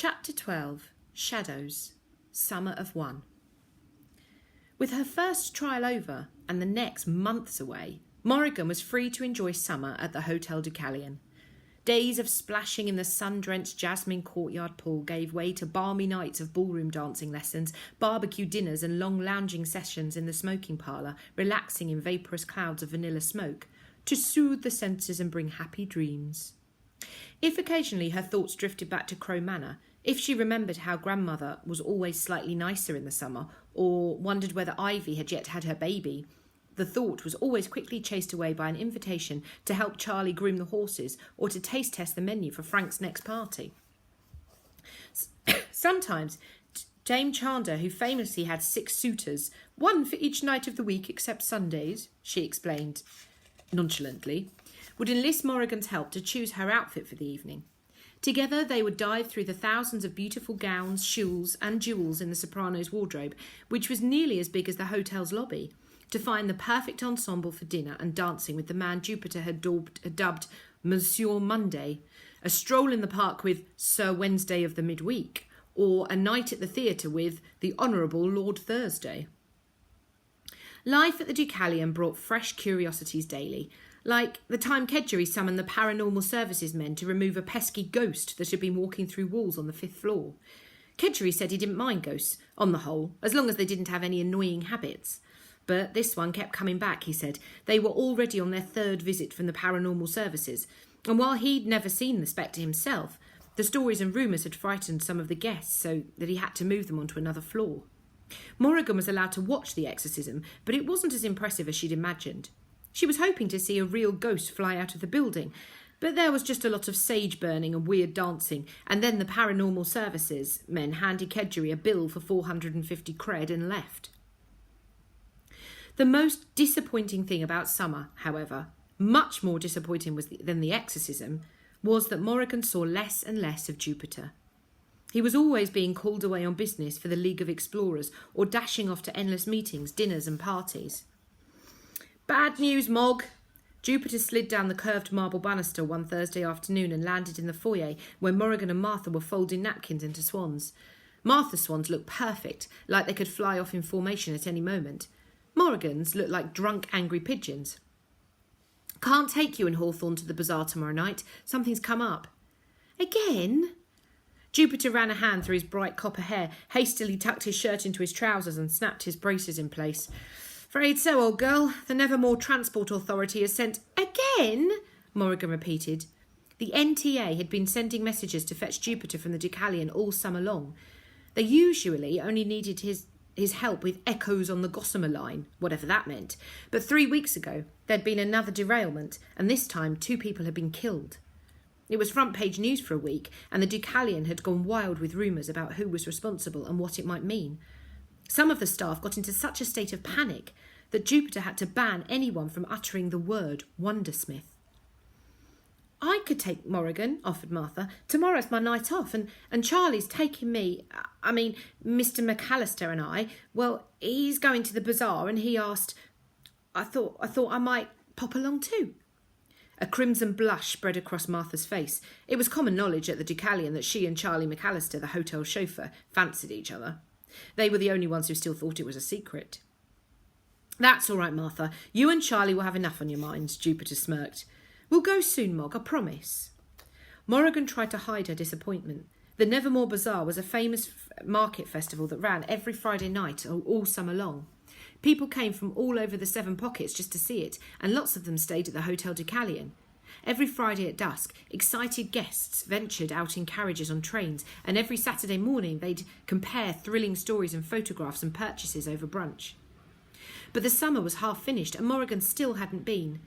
Chapter 12. Shadows. Summer of One. With her first trial over and the next months away, Morrigan was free to enjoy summer at the Hotel Deucalion. Days of splashing in the sun-drenched jasmine courtyard pool gave way to balmy nights of ballroom dancing lessons, barbecue dinners and long lounging sessions in the smoking parlour, relaxing in vaporous clouds of vanilla smoke, to soothe the senses and bring happy dreams. If occasionally her thoughts drifted back to Crow Manor, if she remembered how grandmother was always slightly nicer in the summer, or wondered whether Ivy had yet had her baby, the thought was always quickly chased away by an invitation to help Charlie groom the horses or to taste test the menu for Frank's next party. Sometimes Dame Chander, who famously had 6 suitors, 1 for each night of the week except Sundays, she explained nonchalantly, would enlist Morrigan's help to choose her outfit for the evening. Together they would dive through the thousands of beautiful gowns, shawls and jewels in the soprano's wardrobe, which was nearly as big as the hotel's lobby, to find the perfect ensemble for dinner and dancing with the man Jupiter had dubbed Monsieur Monday, a stroll in the park with Sir Wednesday of the midweek, or a night at the theatre with the Honourable Lord Thursday. Life at the Deucalion brought fresh curiosities daily, like the time Kedgeree summoned the paranormal services men to remove a pesky ghost that had been walking through walls on the 5th floor. Kedgeree said he didn't mind ghosts, on the whole, as long as they didn't have any annoying habits. But this one kept coming back, he said. They were already on their 3rd visit from the paranormal services, and while he'd never seen the spectre himself, the stories and rumours had frightened some of the guests so that he had to move them onto another floor. Morrigan was allowed to watch the exorcism, but it wasn't as impressive as she'd imagined. She was hoping to see a real ghost fly out of the building, but there was just a lot of sage burning and weird dancing, and then the paranormal services men handed Kedgeree a bill for 450 cred and left. The most disappointing thing about summer, however, much more disappointing than the exorcism, was that Morrigan saw less and less of Jupiter. He was always being called away on business for the League of Explorers or dashing off to endless meetings, dinners and parties. Bad news, Mog. Jupiter slid down the curved marble banister one Thursday afternoon and landed in the foyer where Morrigan and Martha were folding napkins into swans. Martha's swans looked perfect, like they could fly off in formation at any moment. Morrigan's looked like drunk, angry pigeons. Can't take you and Hawthorne to the bazaar tomorrow night. Something's come up. Again? Jupiter ran a hand through his bright copper hair, hastily tucked his shirt into his trousers and snapped his braces in place. Afraid so, old girl. The Nevermoor Transport Authority has sent... Again? Morrigan repeated. The NTA had been sending messages to fetch Jupiter from the Deucalion all summer long. They usually only needed his help with echoes on the Gossamer line, whatever that meant. But 3 weeks ago, there'd been another derailment, and this time 2 people had been killed. It was front-page news for a week, and the Deucalion had gone wild with rumours about who was responsible and what it might mean. Some of the staff got into such a state of panic that Jupiter had to ban anyone from uttering the word Wondersmith. I could take Morrigan, offered Martha. Tomorrow's my night off, and Charlie's taking me, Mr. McAllister and I. Well, he's going to the bazaar and he asked, I thought I might pop along too. A crimson blush spread across Martha's face. It was common knowledge at the Deucalion that she and Charlie McAllister, the hotel chauffeur, fancied each other. They were the only ones who still thought it was a secret. That's all right, Martha. You and Charlie will have enough on your minds, Jupiter smirked. We'll go soon, Mog, I promise. Morrigan tried to hide her disappointment. The Nevermoor Bazaar was a famous market festival that ran every Friday night all summer long. People came from all over the 7 Pockets just to see it, and lots of them stayed at the Hotel Deucalion. Every Friday at dusk, excited guests ventured out in carriages on trains, and every Saturday morning they'd compare thrilling stories and photographs and purchases over brunch. But the summer was half finished, and Morrigan still hadn't been.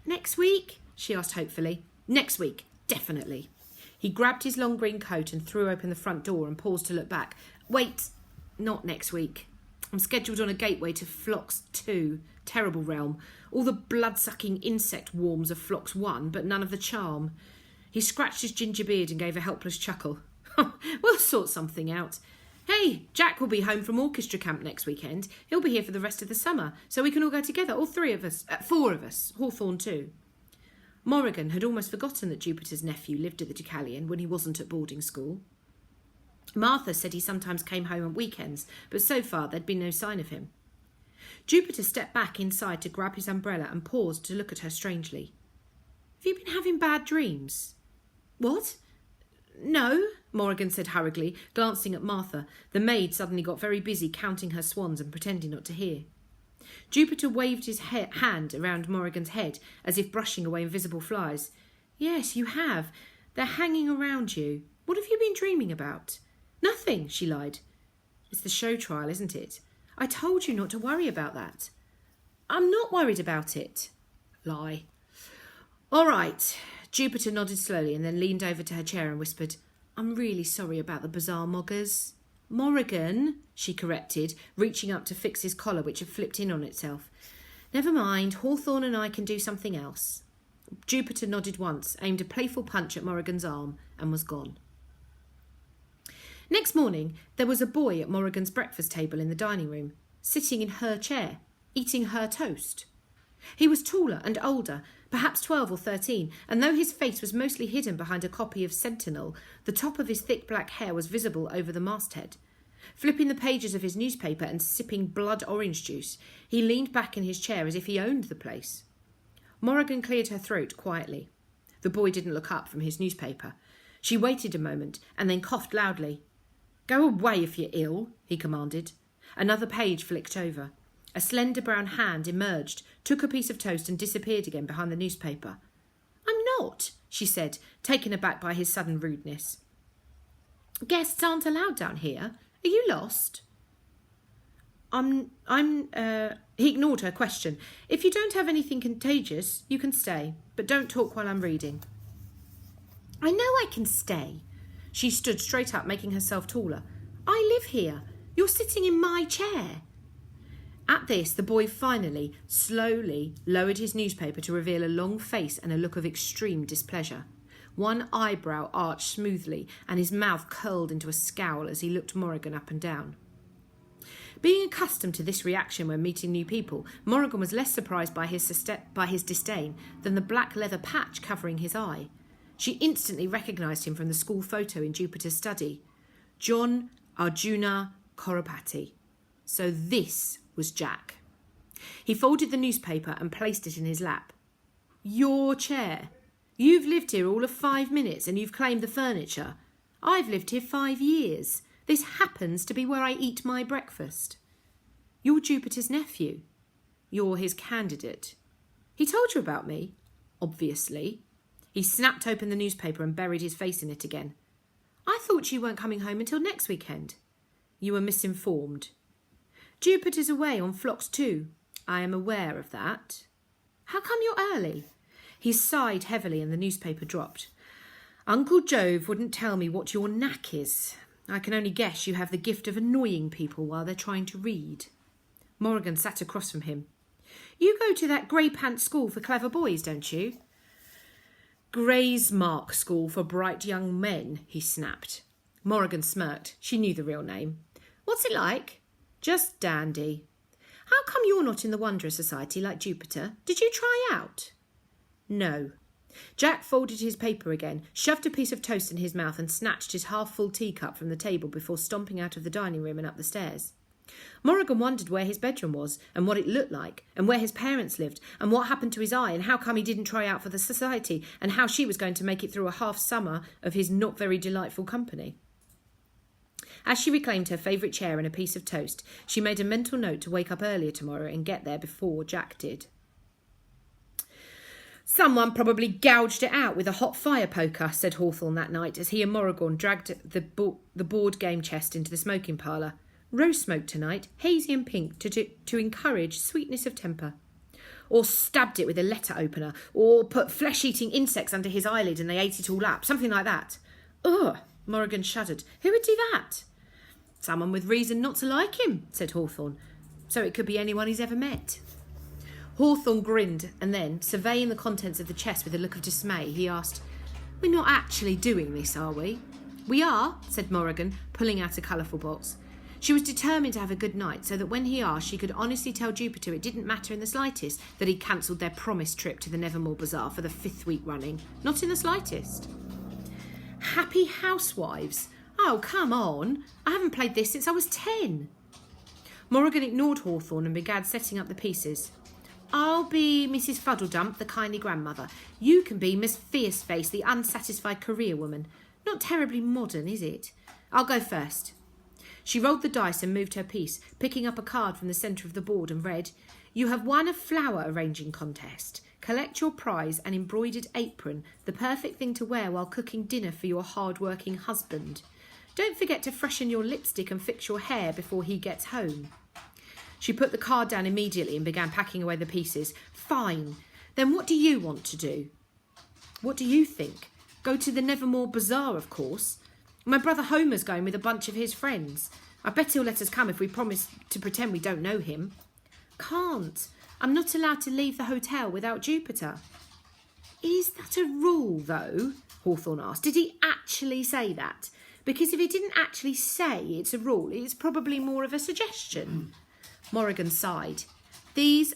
Next week? She asked hopefully. Next week, definitely. He grabbed his long green coat and threw open the front door and paused to look back. Wait, not next week. I'm scheduled on a gateway to Phlox 2, terrible realm. All the blood-sucking insect worms of Phlox 1, but none of the charm. He scratched his ginger beard and gave a helpless chuckle. We'll sort something out. Hey, Jack will be home from orchestra camp next weekend. He'll be here for the rest of the summer, so we can all go together, all 4 of us, Hawthorne too. Morrigan had almost forgotten that Jupiter's nephew lived at the Deucalion when he wasn't at boarding school. Martha said he sometimes came home on weekends, but so far there'd been no sign of him. Jupiter stepped back inside to grab his umbrella and paused to look at her strangely. Have you been having bad dreams? What? No, Morrigan said hurriedly, glancing at Martha. The maid suddenly got very busy counting her swans and pretending not to hear. Jupiter waved his hand around Morrigan's head as if brushing away invisible flies. Yes, you have. They're hanging around you. What have you been dreaming about? Nothing, she lied. It's the show trial, isn't it? I told you not to worry about that. I'm not worried about it. Lie. All right. Jupiter nodded slowly and then leaned over to her chair and whispered, I'm really sorry about the bazaar moggers. Morrigan, she corrected, reaching up to fix his collar, which had flipped in on itself. Never mind, Hawthorne and I can do something else. Jupiter nodded once, aimed a playful punch at Morrigan's arm, and was gone. Next morning, there was a boy at Morrigan's breakfast table in the dining room, sitting in her chair, eating her toast. He was taller and older, perhaps 12 or 13, and though his face was mostly hidden behind a copy of Sentinel, the top of his thick black hair was visible over the masthead. Flipping the pages of his newspaper and sipping blood orange juice, he leaned back in his chair as if he owned the place. Morrigan cleared her throat quietly. The boy didn't look up from his newspaper. She waited a moment and then coughed loudly. Go away if you're ill, he commanded. Another page flicked over. A slender brown hand emerged, took a piece of toast and disappeared again behind the newspaper. I'm not, she said, taken aback by his sudden rudeness. Guests aren't allowed down here. Are you lost? He ignored her question. If you don't have anything contagious, you can stay, but don't talk while I'm reading. I know I can stay. She stood straight up, making herself taller. I live here. You're sitting in my chair. At this, the boy finally, slowly, lowered his newspaper to reveal a long face and a look of extreme displeasure. One eyebrow arched smoothly, and his mouth curled into a scowl as he looked Morrigan up and down. Being accustomed to this reaction when meeting new people, Morrigan was less surprised by his disdain than the black leather patch covering his eye. She instantly recognised him from the school photo in Jupiter's study. John Arjuna Koropati. So this was Jack. He folded the newspaper and placed it in his lap. Your chair. You've lived here all of 5 minutes and you've claimed the furniture. I've lived here 5 years. This happens to be where I eat my breakfast. You're Jupiter's nephew. You're his candidate. He told you about me? Obviously. He snapped open the newspaper and buried his face in it again. I thought you weren't coming home until next weekend. You were misinformed. Jupiter's away on flocks too. I am aware of that. How come you're early? He sighed heavily and the newspaper dropped. Uncle Jove wouldn't tell me what your knack is. I can only guess you have the gift of annoying people while they're trying to read. Morrigan sat across from him. You go to that grey pants school for clever boys, don't you? Gray's Mark School for Bright Young Men, he snapped. Morrigan smirked. She knew the real name. What's it like? Just dandy. How come you're not in the Wanderer Society like Jupiter? Did you try out? No. Jack folded his paper again, shoved a piece of toast in his mouth and snatched his half-full teacup from the table before stomping out of the dining room and up the stairs. Morrigan wondered where his bedroom was and what it looked like and where his parents lived and what happened to his eye and how come he didn't try out for the society and how she was going to make it through a half-summer of his not very delightful company. As she reclaimed her favourite chair and a piece of toast, she made a mental note to wake up earlier tomorrow and get there before Jack did. Someone probably gouged it out with a hot fire poker, said Hawthorne that night as he and Morrigan dragged the board game chest into the smoking parlour. Rose smoke tonight, hazy and pink, to encourage sweetness of temper. Or stabbed it with a letter opener, or put flesh-eating insects under his eyelid and they ate it all up, something like that. Ugh, Morrigan shuddered. Who would do that? Someone with reason not to like him, said Hawthorne. So it could be anyone he's ever met. Hawthorne grinned and then, surveying the contents of the chest with a look of dismay, he asked, We're not actually doing this, are we? We are, said Morrigan, pulling out a colourful box. She was determined to have a good night so that when he asked she could honestly tell Jupiter it didn't matter in the slightest that he'd cancelled their promised trip to the Nevermoor Bazaar for the 5th week running. Not in the slightest. Happy housewives. Oh, come on. I haven't played this since I was 10. Morrigan ignored Hawthorne and began setting up the pieces. I'll be Mrs. Fuddledump, the kindly grandmother. You can be Miss Fierceface, the unsatisfied career woman. Not terribly modern, is it? I'll go first. She rolled the dice and moved her piece, picking up a card from the centre of the board and read, You have won a flower arranging contest. Collect your prize, an embroidered apron, the perfect thing to wear while cooking dinner for your hard-working husband. Don't forget to freshen your lipstick and fix your hair before he gets home. She put the card down immediately and began packing away the pieces. Fine. Then what do you want to do? What do you think? Go to the Nevermoor Bazaar, of course. My brother Homer's going with a bunch of his friends. I bet he'll let us come if we promise to pretend we don't know him. Can't. I'm not allowed to leave the hotel without Jupiter. Is that a rule, though? Hawthorne asked. Did he actually say that? Because if he didn't actually say it's a rule, it's probably more of a suggestion. Morrigan sighed. There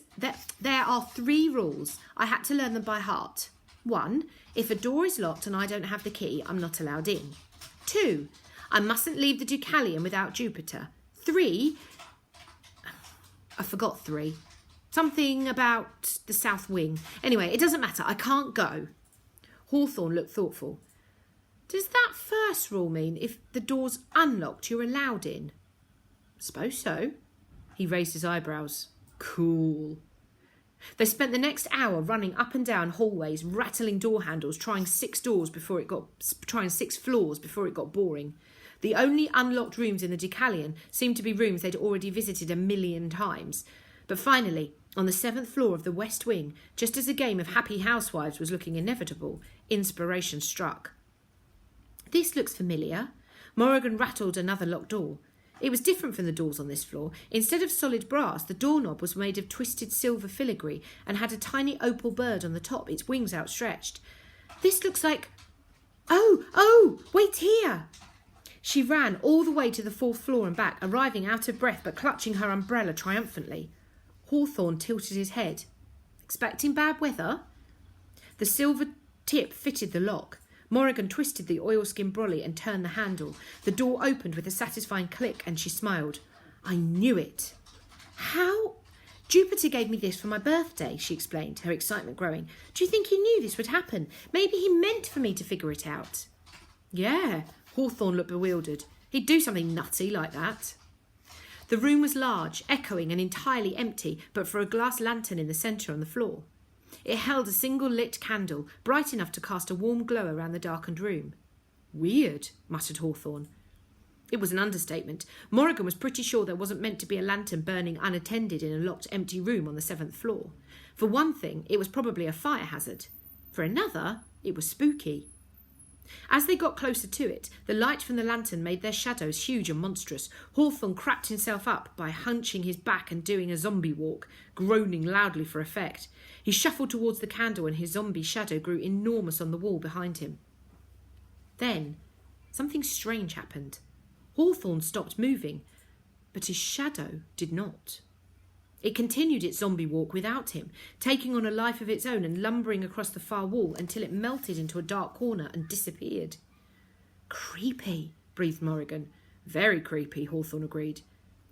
are 3 rules. I had to learn them by heart. 1, if a door is locked and I don't have the key, I'm not allowed in. 2, I mustn't leave the Deucalion without Jupiter. 3, I forgot 3. Something about the south wing. Anyway, it doesn't matter. I can't go. Hawthorne looked thoughtful. Does that first rule mean if the door's unlocked, you're allowed in? Suppose so. He raised his eyebrows. Cool. They spent the next hour running up and down hallways, rattling door handles, trying 6 floors before it got boring. The only unlocked rooms in the Deucalion seemed to be rooms they'd already visited 1,000,000 times. But finally, on the 7th floor of the West Wing, just as a game of Happy Housewives was looking inevitable, inspiration struck. This looks familiar. Morrigan rattled another locked door. It was different from the doors on this floor. Instead of solid brass, the doorknob was made of twisted silver filigree and had a tiny opal bird on the top, its wings outstretched. This looks like... Oh, wait here! She ran all the way to the 4th floor and back, arriving out of breath but clutching her umbrella triumphantly. Hawthorne tilted his head. Expecting bad weather? The silver tip fitted the lock. Morrigan twisted the oilskin brolly and turned the handle. The door opened with a satisfying click and she smiled. I knew it. How? Jupiter gave me this for my birthday, she explained, her excitement growing. Do you think he knew this would happen? Maybe he meant for me to figure it out. Yeah, Hawthorne looked bewildered. He'd do something nutty like that. The room was large, echoing and entirely empty, but for a glass lantern in the centre on the floor. It held a single lit candle, bright enough to cast a warm glow around the darkened room. Weird, muttered Hawthorne. It was an understatement. Morrigan was pretty sure there wasn't meant to be a lantern burning unattended in a locked empty room on the 7th floor. For one thing, it was probably a fire hazard. For another, it was spooky. As they got closer to it, the light from the lantern made their shadows huge and monstrous. Hawthorne crapped himself up by hunching his back and doing a zombie walk, groaning loudly for effect. He shuffled towards the candle and his zombie shadow grew enormous on the wall behind him. Then, something strange happened. Hawthorne stopped moving, but his shadow did not. It continued its zombie walk without him, taking on a life of its own and lumbering across the far wall until it melted into a dark corner and disappeared. Creepy, breathed Morrigan. Very creepy, Hawthorne agreed.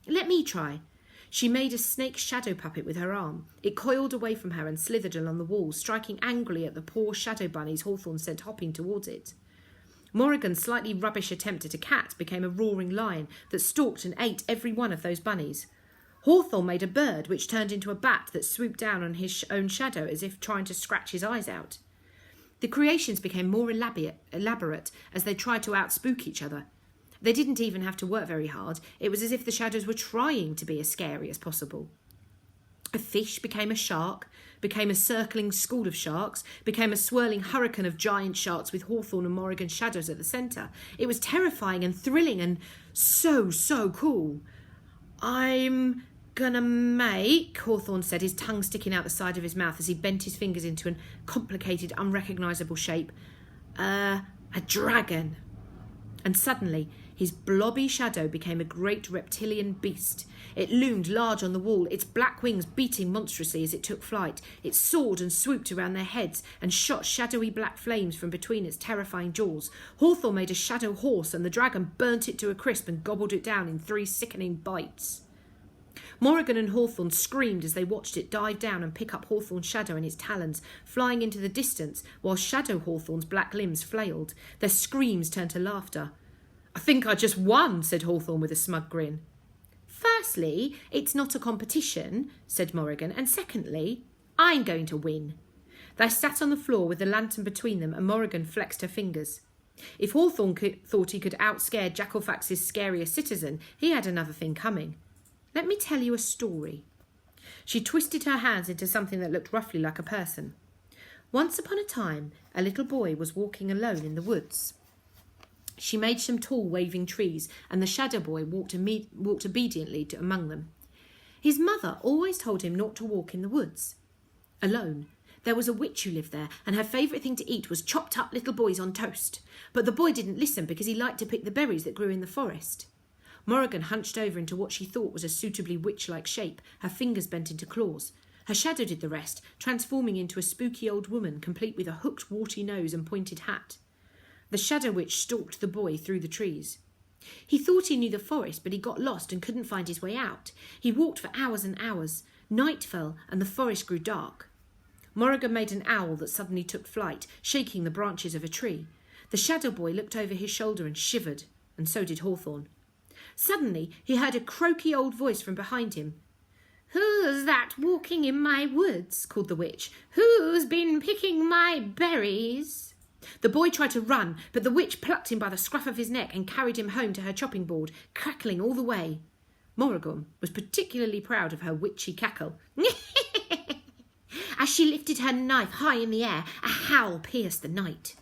Let me try. She made a snake shadow puppet with her arm. It coiled away from her and slithered along the wall, striking angrily at the poor shadow bunnies Hawthorne sent hopping towards it. Morrigan's slightly rubbish attempt at a cat became a roaring lion that stalked and ate every one of those bunnies. Hawthorne made a bird which turned into a bat that swooped down on his own shadow as if trying to scratch his eyes out. The creations became more elaborate as they tried to outspook each other. They didn't even have to work very hard. It was as if the shadows were trying to be as scary as possible. A fish became a shark, became a circling school of sharks, became a swirling hurricane of giant sharks with Hawthorne and Morrigan's shadows at the centre. It was terrifying and thrilling and so cool. I'm gonna make, Hawthorne said, his tongue sticking out the side of his mouth as he bent his fingers into a complicated, unrecognisable shape, a dragon. And suddenly his blobby shadow became a great reptilian beast. It loomed large on the wall, its black wings beating monstrously as it took flight. It soared and swooped around their heads and shot shadowy black flames from between its terrifying jaws. Hawthorne made a shadow horse, and the dragon burnt it to a crisp and gobbled it down in 3 sickening bites. Morrigan and Hawthorne screamed as they watched it dive down and pick up Hawthorne's shadow in its talons, flying into the distance, while Shadow Hawthorne's black limbs flailed. Their screams turned to laughter. "I think I just won," said Hawthorne with a smug grin. "Firstly, it's not a competition," said Morrigan, "and secondly, I'm going to win." They sat on the floor with the lantern between them, and Morrigan flexed her fingers. If Hawthorne thought he could outscare Jackalfax's scariest citizen, he had another thing coming. "Let me tell you a story." She twisted her hands into something that looked roughly like a person. "Once upon a time, a little boy was walking alone in the woods." She made some tall, waving trees, and the shadow boy walked obediently among them. His mother always told him not to walk in the woods alone. There was a witch who lived there, and her favourite thing to eat was chopped up little boys on toast. But the boy didn't listen because he liked to pick the berries that grew in the forest. Morrigan hunched over into what she thought was a suitably witch-like shape, her fingers bent into claws. Her shadow did the rest, transforming into a spooky old woman, complete with a hooked, warty nose and pointed hat. The shadow witch stalked the boy through the trees. He thought he knew the forest, but he got lost and couldn't find his way out. He walked for hours and hours. Night fell, and the forest grew dark. Morrigan made an owl that suddenly took flight, shaking the branches of a tree. The shadow boy looked over his shoulder and shivered, and so did Hawthorne. Suddenly he heard a croaky old voice from behind him. "Who's that walking in my woods?" called the witch. "Who's been picking my berries?" The boy tried to run, but the witch plucked him by the scruff of his neck and carried him home to her chopping board, cackling all the way. Morrigan was particularly proud of her witchy cackle. As she lifted her knife high in the air, a howl pierced the night.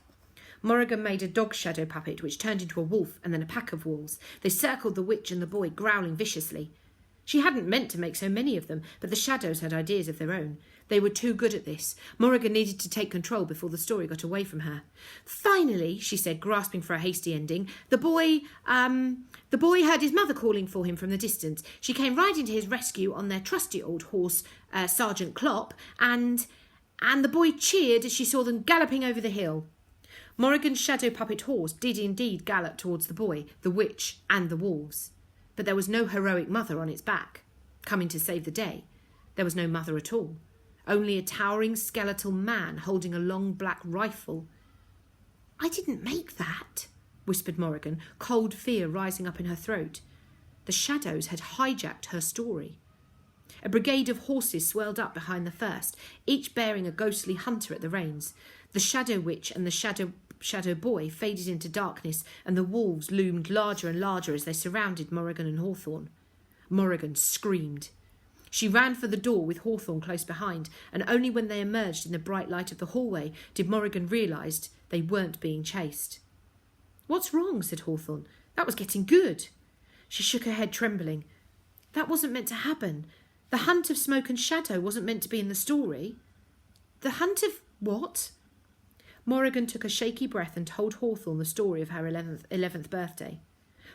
Morrigan made a dog shadow puppet, which turned into a wolf and then a pack of wolves. They circled the witch and the boy, growling viciously. She hadn't meant to make so many of them, but the shadows had ideas of their own. They were too good at this. Morrigan needed to take control before the story got away from her. "Finally," she said, grasping for a hasty ending, the boy heard his mother calling for him from the distance. She came riding to his rescue on their trusty old horse, Sergeant Klopp, and the boy cheered as she saw them galloping over the hill." Morrigan's shadow puppet horse did indeed gallop towards the boy, the witch, and the wolves. But there was no heroic mother on its back, coming to save the day. There was no mother at all. Only a towering skeletal man holding a long black rifle. "I didn't make that," whispered Morrigan, cold fear rising up in her throat. The shadows had hijacked her story. A brigade of horses swelled up behind the first, each bearing a ghostly hunter at the reins. The shadow witch and the shadow boy faded into darkness, and the wolves loomed larger and larger as they surrounded Morrigan and Hawthorne. Morrigan screamed. She ran for the door with Hawthorne close behind, and only when they emerged in the bright light of the hallway did Morrigan realise they weren't being chased. "What's wrong?" said Hawthorne. "That was getting good." She shook her head, trembling. "That wasn't meant to happen. The hunt of Smoke and Shadow wasn't meant to be in the story." "The hunt of what?" Morrigan took a shaky breath and told Hawthorne the story of her 11th birthday.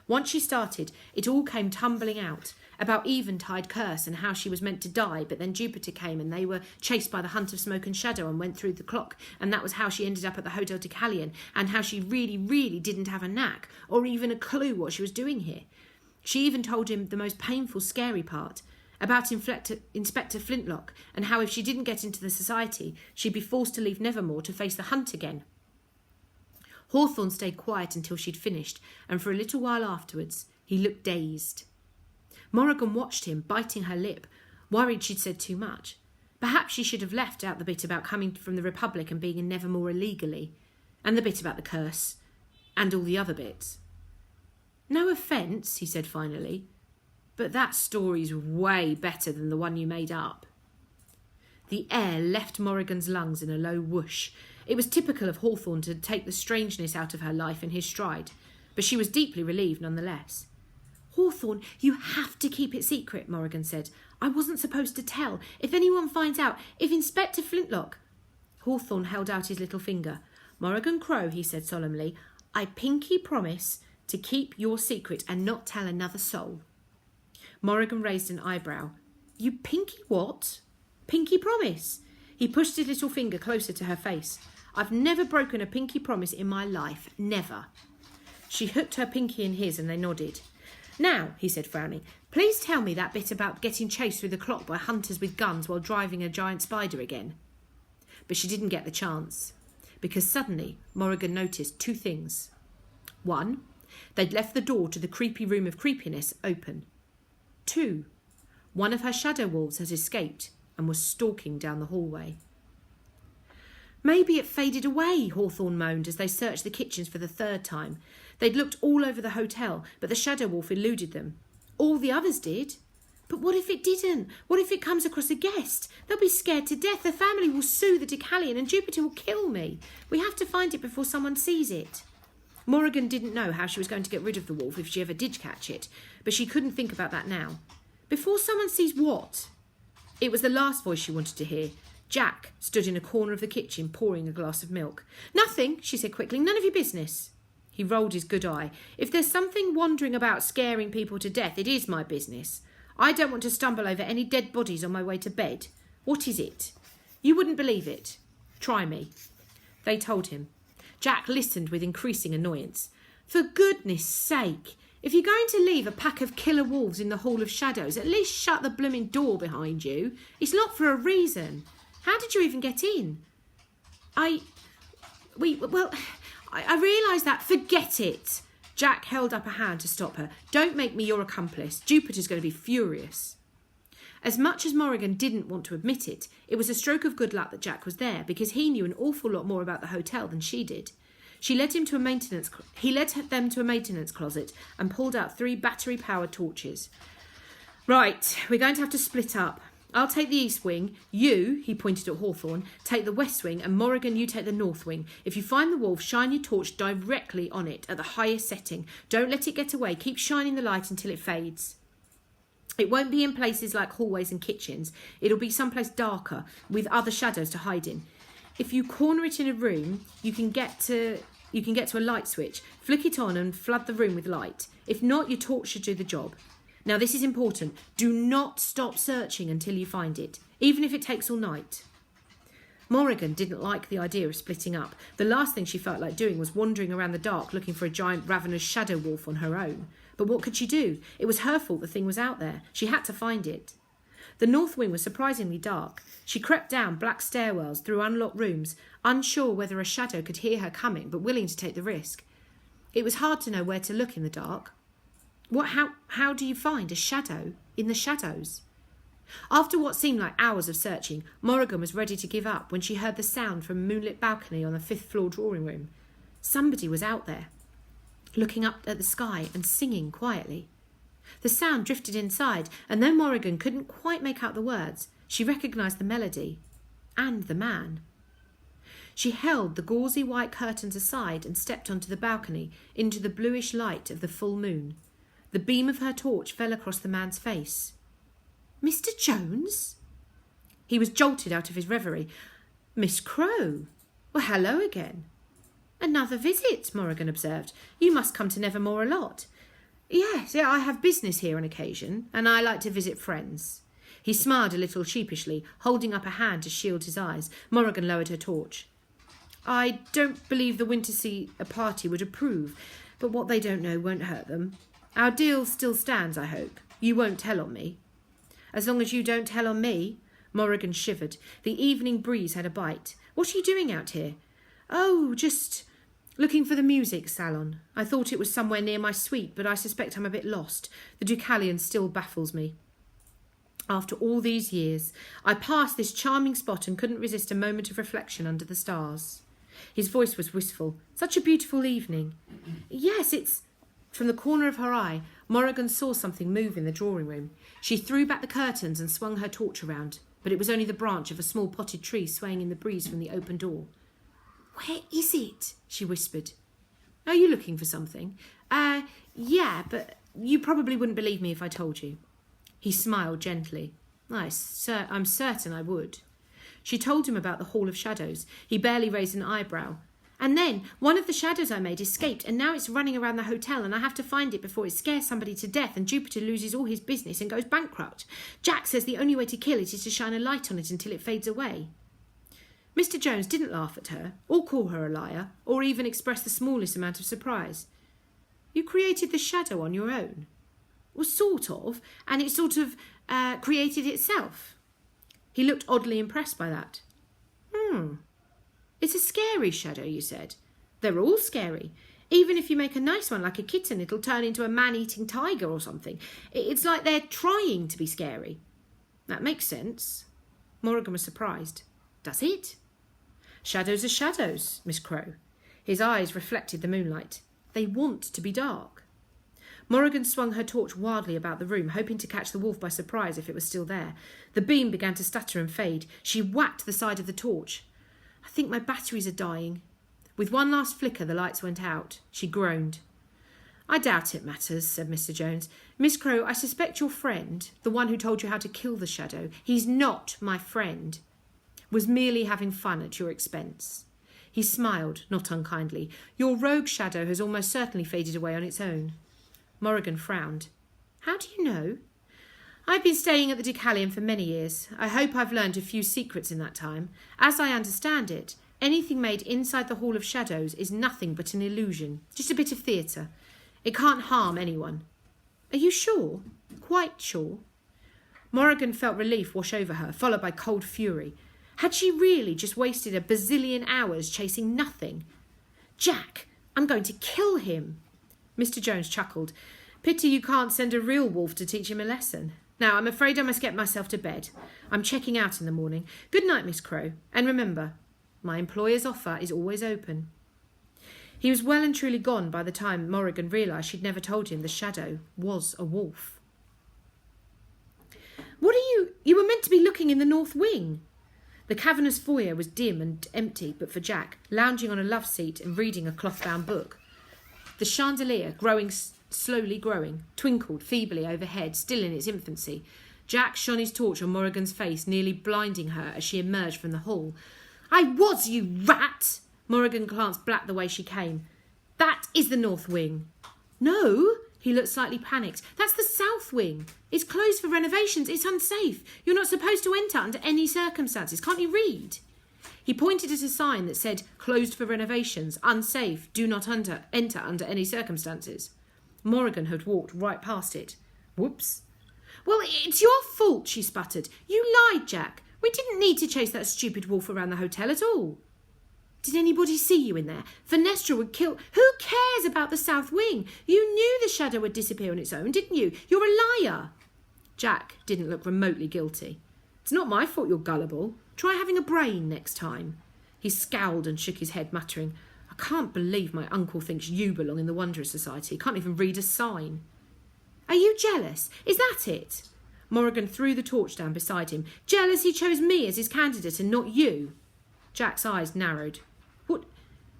Once she started, it all came tumbling out, about Eventide Curse and how she was meant to die, but then Jupiter came and they were chased by the hunt of Smoke and Shadow and went through the clock, and that was how she ended up at the Hotel Deucalion, and how she really, really didn't have a knack, or even a clue what she was doing here. She even told him the most painful, scary part, about Inspector Flintlock, and how if she didn't get into the society, she'd be forced to leave Nevermoor to face the hunt again. Hawthorne stayed quiet until she'd finished, and for a little while afterwards, he looked dazed. Morrigan watched him, biting her lip, worried she'd said too much. Perhaps she should have left out the bit about coming from the Republic and being in Nevermoor illegally, and the bit about the curse, and all the other bits. "No offence," he said finally, "but that story's way better than the one you made up." The air left Morrigan's lungs in a low whoosh. It was typical of Hawthorne to take the strangeness out of her life in his stride, but she was deeply relieved nonetheless. "Hawthorne, you have to keep it secret," Morrigan said. "I wasn't supposed to tell. If anyone finds out, if Inspector Flintlock—" Hawthorne held out his little finger. "Morrigan Crow," he said solemnly, "I pinky promise to keep your secret and not tell another soul. Morrigan raised an eyebrow. You pinky what? Pinky promise. He pushed his little finger closer to her face. I've never broken a pinky promise in my life. Never. She hooked her pinky in his and they nodded. Now, he said, frowning, please tell me that bit about getting chased through the clock by hunters with guns while driving a giant spider again. But she didn't get the chance, because suddenly Morrigan noticed two things. One, they'd left the door to the creepy room of creepiness open. Two, one of her shadow wolves had escaped and was stalking down the hallway. Maybe it faded away, Hawthorne moaned as they searched the kitchens for the third time. They'd looked all over the hotel, but the shadow wolf eluded them. All the others did. But what if it didn't? What if it comes across a guest? They'll be scared to death. The family will sue the Deucalion and Jupiter will kill me. We have to find it before someone sees it. Morrigan didn't know how she was going to get rid of the wolf if she ever did catch it, but she couldn't think about that now. Before someone sees what? It was the last voice she wanted to hear. Jack stood in a corner of the kitchen pouring a glass of milk. Nothing, she said quickly. None of your business. He rolled his good eye. If there's something wandering about scaring people to death, it is my business. I don't want to stumble over any dead bodies on my way to bed. What is it? You wouldn't believe it. Try me. They told him. Jack listened with increasing annoyance. For goodness sake, if you're going to leave a pack of killer wolves in the Hall of Shadows, at least shut the blooming door behind you. It's locked for a reason. How did you even get in? I realise that. Forget it. Jack held up a hand to stop her. Don't make me your accomplice. Jupiter's going to be furious. As much as Morrigan didn't want to admit it, it was a stroke of good luck that Jack was there, because he knew an awful lot more about the hotel than she did. He led them to a maintenance closet and pulled out 3 battery-powered torches. Right, we're going to have to split up. I'll take the east wing. You, he pointed at Hawthorne, take the west wing, and Morrigan, you take the north wing. If you find the wolf, shine your torch directly on it at the highest setting. Don't let it get away. Keep shining the light until it fades. It won't be in places like hallways and kitchens. It'll be someplace darker with other shadows to hide in. If you corner it in a room, you can get to a light switch. Flick it on and flood the room with light. If not, your torch should do the job. Now, this is important. Do not stop searching until you find it, even if it takes all night. Morrigan didn't like the idea of splitting up. The last thing she felt like doing was wandering around the dark looking for a giant ravenous shadow wolf on her own. But what could she do? It was her fault the thing was out there. She had to find it. The north wing was surprisingly dark. She crept down black stairwells through unlocked rooms, unsure whether a shadow could hear her coming, but willing to take the risk. It was hard to know where to look in the dark. How do you find a shadow in the shadows? After what seemed like hours of searching, Morrigan was ready to give up when she heard the sound from a moonlit balcony on the 5th floor drawing room. Somebody was out there, looking up at the sky and singing quietly. The sound drifted inside, and though Morrigan couldn't quite make out the words, she recognised the melody and the man. She held the gauzy white curtains aside and stepped onto the balcony into the bluish light of the full moon. The beam of her torch fell across the man's face. Mr. Jones? He was jolted out of his reverie. Miss Crowe? Well, hello again. Another visit, Morrigan observed. You must come to Nevermoor a lot. Yes, I have business here on occasion, and I like to visit friends. He smiled a little sheepishly, holding up a hand to shield his eyes. Morrigan lowered her torch. I don't believe the Wintersea party would approve, but what they don't know won't hurt them. Our deal still stands, I hope. You won't tell on me. As long as you don't tell on me. Morrigan shivered. The evening breeze had a bite. What are you doing out here? Oh, just looking for the music salon. I thought it was somewhere near my suite, but I suspect I'm a bit lost. The Deucalion still baffles me. After all these years, I passed this charming spot and couldn't resist a moment of reflection under the stars. His voice was wistful. Such a beautiful evening. Yes, it's... From the corner of her eye, Morrigan saw something move in the drawing room. She threw back the curtains and swung her torch around, but it was only the branch of a small potted tree swaying in the breeze from the open door. Where is it? She whispered. Are you looking for something? Yeah, but you probably wouldn't believe me if I told you. He smiled gently. I'm certain I would. She told him about the Hall of Shadows. He barely raised an eyebrow. And then one of the shadows I made escaped, and now it's running around the hotel, and I have to find it before it scares somebody to death and Jupiter loses all his business and goes bankrupt. Jack says the only way to kill it is to shine a light on it until it fades away. Mr. Jones didn't laugh at her, or call her a liar, or even express the smallest amount of surprise. You created the shadow on your own? Well, sort of, and it sort of created itself. He looked oddly impressed by that. It's a scary shadow, you said. They're all scary. Even if you make a nice one like a kitten, it'll turn into a man-eating tiger or something. It's like they're trying to be scary. That makes sense. Morrigan was surprised. Does it? Shadows are shadows, Miss Crow. His eyes reflected the moonlight. They want to be dark. Morrigan swung her torch wildly about the room, hoping to catch the wolf by surprise if it was still there. The beam began to stutter and fade. She whacked the side of the torch. I think my batteries are dying. With one last flicker, the lights went out. She groaned. I doubt it matters, said Mr. Jones. Miss Crow, I suspect your friend, the one who told you how to kill the shadow, he's not my friend, was merely having fun at your expense. He smiled, not unkindly. Your rogue shadow has almost certainly faded away on its own. Morrigan frowned. How do you know? I've been staying at the Deucalion for many years. I hope I've learned a few secrets in that time. As I understand it, anything made inside the Hall of Shadows is nothing but an illusion, just a bit of theatre. It can't harm anyone. Are you sure? Quite sure? Morrigan felt relief wash over her, followed by cold fury. Had she really just wasted a bazillion hours chasing nothing? Jack, I'm going to kill him. Mr. Jones chuckled. Pity you can't send a real wolf to teach him a lesson. Now, I'm afraid I must get myself to bed. I'm checking out in the morning. Good night, Miss Crow. And remember, my employer's offer is always open. He was well and truly gone by the time Morrigan realised she'd never told him the shadow was a wolf. What are you? You were meant to be looking in the north wing. The cavernous foyer was dim and empty, but for Jack, lounging on a love seat and reading a cloth-bound book. The chandelier, slowly growing, twinkled feebly overhead, still in its infancy. Jack shone his torch on Morrigan's face, nearly blinding her as she emerged from the hall. I was, you rat! Morrigan glanced back the way she came. That is the north wing. No, he looked slightly panicked. That's the south wing. It's closed for renovations. It's unsafe. You're not supposed to enter under any circumstances. Can't you read? He pointed at a sign that said, closed for renovations, unsafe, do not enter under any circumstances. Morrigan had walked right past it. Whoops. Well, it's your fault, she sputtered. You lied, Jack. We didn't need to chase that stupid wolf around the hotel at all. Did anybody see you in there? Fenestra would kill... Who cares about the south wing? You knew the shadow would disappear on its own, didn't you? You're a liar. Jack didn't look remotely guilty. It's not my fault you're gullible. Try having a brain next time. He scowled and shook his head, muttering, I can't believe my uncle thinks you belong in the Wanderer Society. Can't even read a sign. Are you jealous? Is that it? Morrigan threw the torch down beside him. Jealous he chose me as his candidate and not you? Jack's eyes narrowed. What?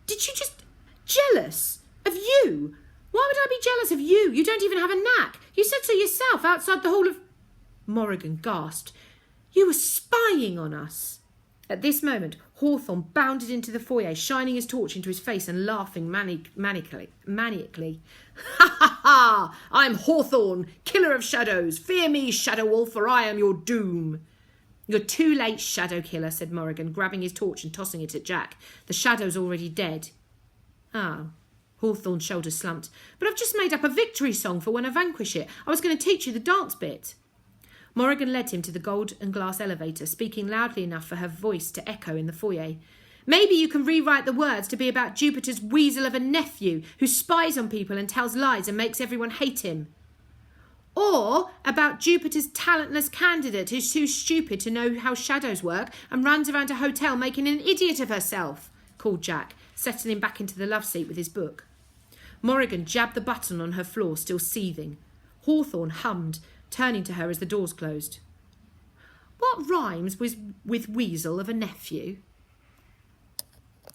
Did you just... Jealous? Of you? Why would I be jealous of you? You don't even have a knack. You said so yourself outside the hall of... Morrigan gasped. You were spying on us. At this moment, Hawthorne bounded into the foyer, shining his torch into his face and laughing maniacally. Ha ha ha! I'm Hawthorne, killer of shadows. Fear me, Shadow Wolf, for I am your doom. You're too late, Shadow Killer, said Morrigan, grabbing his torch and tossing it at Jack. The shadow's already dead. Ah. Hawthorne's shoulders slumped. But I've just made up a victory song for when I vanquish it. I was going to teach you the dance bit. Morrigan led him to the gold and glass elevator, speaking loudly enough for her voice to echo in the foyer. Maybe you can rewrite the words to be about Jupiter's weasel of a nephew who spies on people and tells lies and makes everyone hate him. Or about Jupiter's talentless candidate who's too stupid to know how shadows work and runs around a hotel making an idiot of herself, called Jack, settling back into the love seat with his book. Morrigan jabbed the button on her floor, still seething. Hawthorne hummed, turning to her as the doors closed. What rhymes with weasel of a nephew?